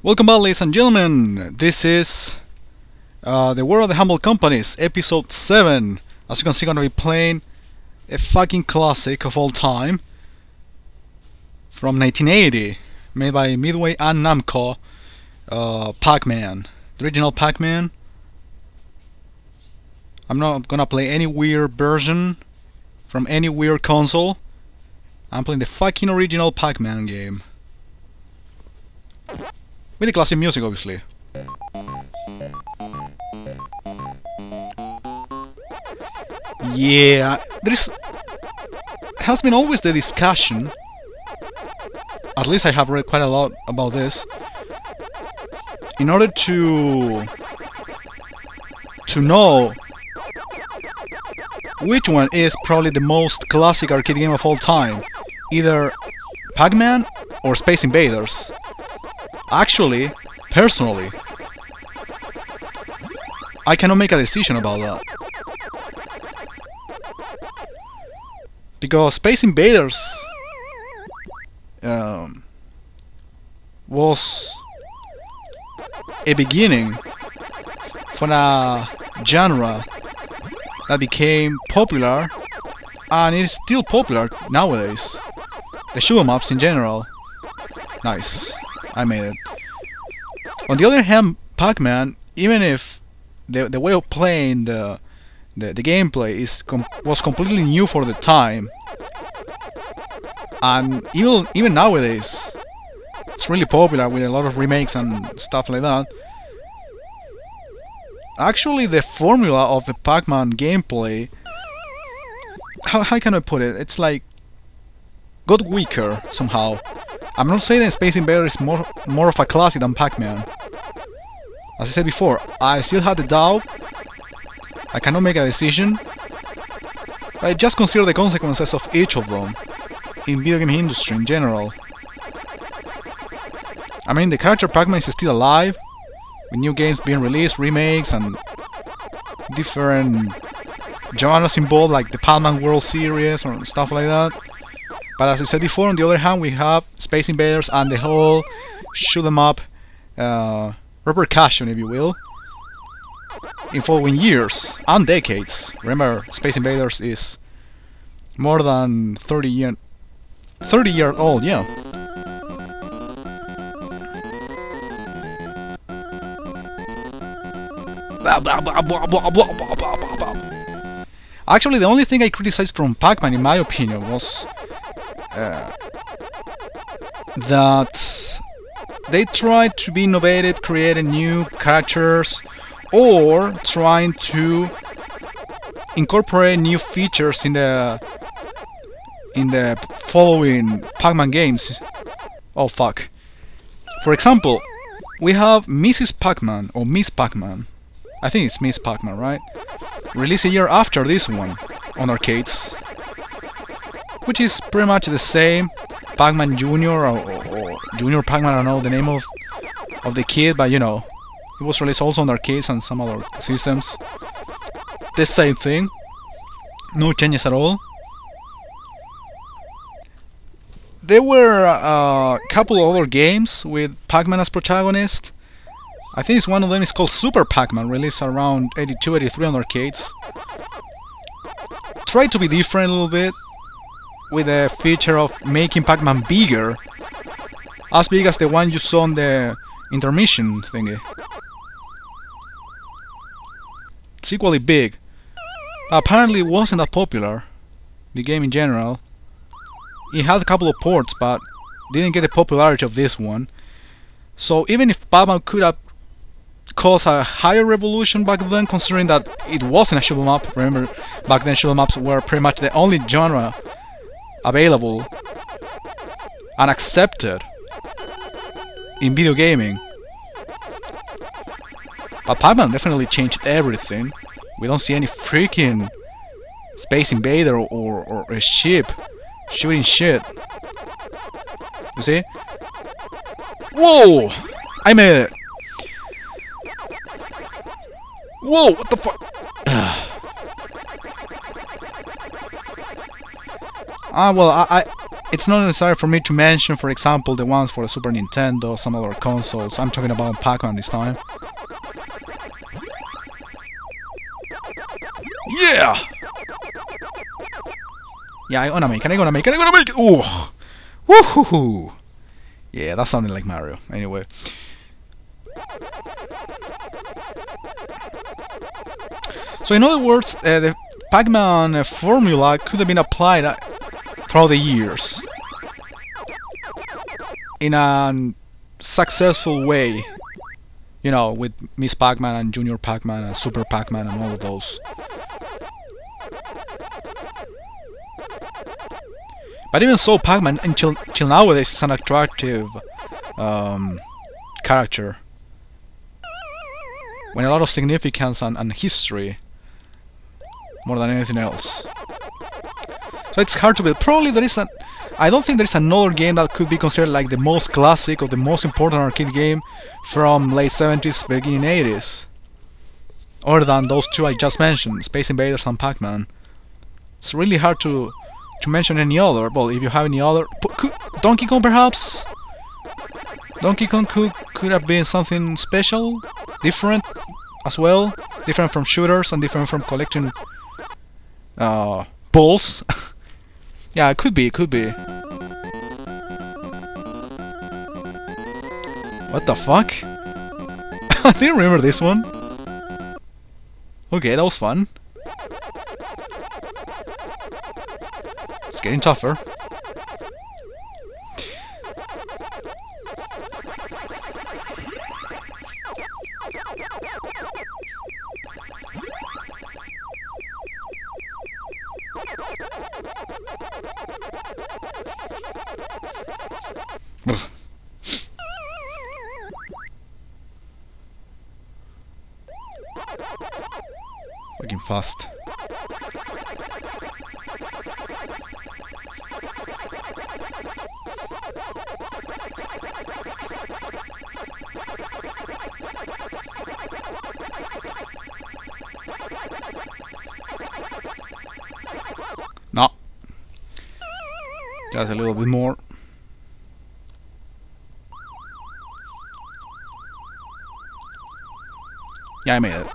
Welcome back, ladies and gentlemen. This is the World of the Humble Companies, episode 7. As you can see, I'm gonna be playing a fucking classic of all time from 1980, made by Midway and Namco. Pac-Man, the original Pac-Man. I'm not gonna play any weird version from any weird console. I'm playing the fucking original Pac-Man game. With the classic music, obviously. Yeah, has been always the discussion, at least I have read quite a lot about this, in order to know which one is probably the most classic arcade game of all time, either Pac-Man or Space Invaders. Actually, personally, I cannot make a decision about that. Because Space Invaders was a beginning for a genre that became popular, and it is still popular nowadays. The shoot 'em ups in general. Nice. I made it. On the other hand, Pac-Man, even if the way of playing the gameplay was completely new for the time, and even nowadays it's really popular with a lot of remakes and stuff like that. Actually, the formula of the Pac-Man gameplay, how can I put it? It's like got weaker somehow. I'm not saying that Space Invader is more of a classic than Pac-Man. As I said before, I still had the doubt. I cannot make a decision. But I just consider the consequences of each of them in video game industry in general. I mean, the character Pac-Man is still alive, with new games being released, remakes, and different genres involved, like the Pac-Man World Series or stuff like that. But as I said before, on the other hand, we have Space Invaders and the whole shoot 'em up repercussion, if you will, in following years and decades. Remember, Space Invaders is more than 30 years old, yeah. Actually, the only thing I criticized from Pac-Man, in my opinion, was that they tried to be innovative, creating new characters, or trying to incorporate new features in the following Pac-Man games. Oh fuck. For example, we have Mrs. Pac-Man, or Miss Pac-Man. I think it's Miss Pac-Man, right? Released a year after this one on arcades, which is pretty much the same. Pac-Man Junior or Junior Pac-Man, I don't know the name of the kid, but you know, it was released also on arcades and some other systems. The same thing, no changes at all. There were a couple of other games with Pac-Man as protagonist. I think one of them is called Super Pac-Man, released around 82, 83 on arcades. Tried to be different a little bit, with a feature of making Pac-Man bigger, as big as the one you saw on the intermission thingy. It's equally big. Apparently it wasn't that popular, the game in general. It had a couple of ports, but didn't get the popularity of this one. So even if Pac-Man could have caused a higher revolution back then, considering that it wasn't a shoot 'em up. Remember, back then shoot 'em ups were pretty much the only genre available and accepted in video gaming. But Pac-Man definitely changed everything. We don't see any freaking Space Invader or a ship shooting shit. You see? Whoa! I made it! Whoa! What the fuck? Well, it's not necessary for me to mention, for example, the ones for the Super Nintendo, some other consoles. I'm talking about Pac-Man this time. Yeah! Yeah, I'm gonna make it! Ooh! Woohoo! Yeah, that sounded like Mario. Anyway. So in other words, the Pac-Man formula could have been applied throughout the years in a successful way, you know, with Miss Pac-Man and Junior Pac-Man and Super Pac-Man and all of those. But even so, Pac-Man until nowadays is an attractive character, with a lot of significance and history, more than anything else. So it's hard to believe. Probably there is I don't think there is another game that could be considered like the most classic or the most important arcade game from late 70s, beginning 80s. Other than those two I just mentioned, Space Invaders and Pac-Man. It's really hard to mention any other. Well, if you have any other... Donkey Kong perhaps? Donkey Kong could have been something special, different as well. Different from shooters and different from collecting balls. Yeah, it could be. What the fuck? I didn't remember this one. Okay, that was fun. It's getting tougher. Fucking fast. No. Just a little bit more. Yeah, I made it.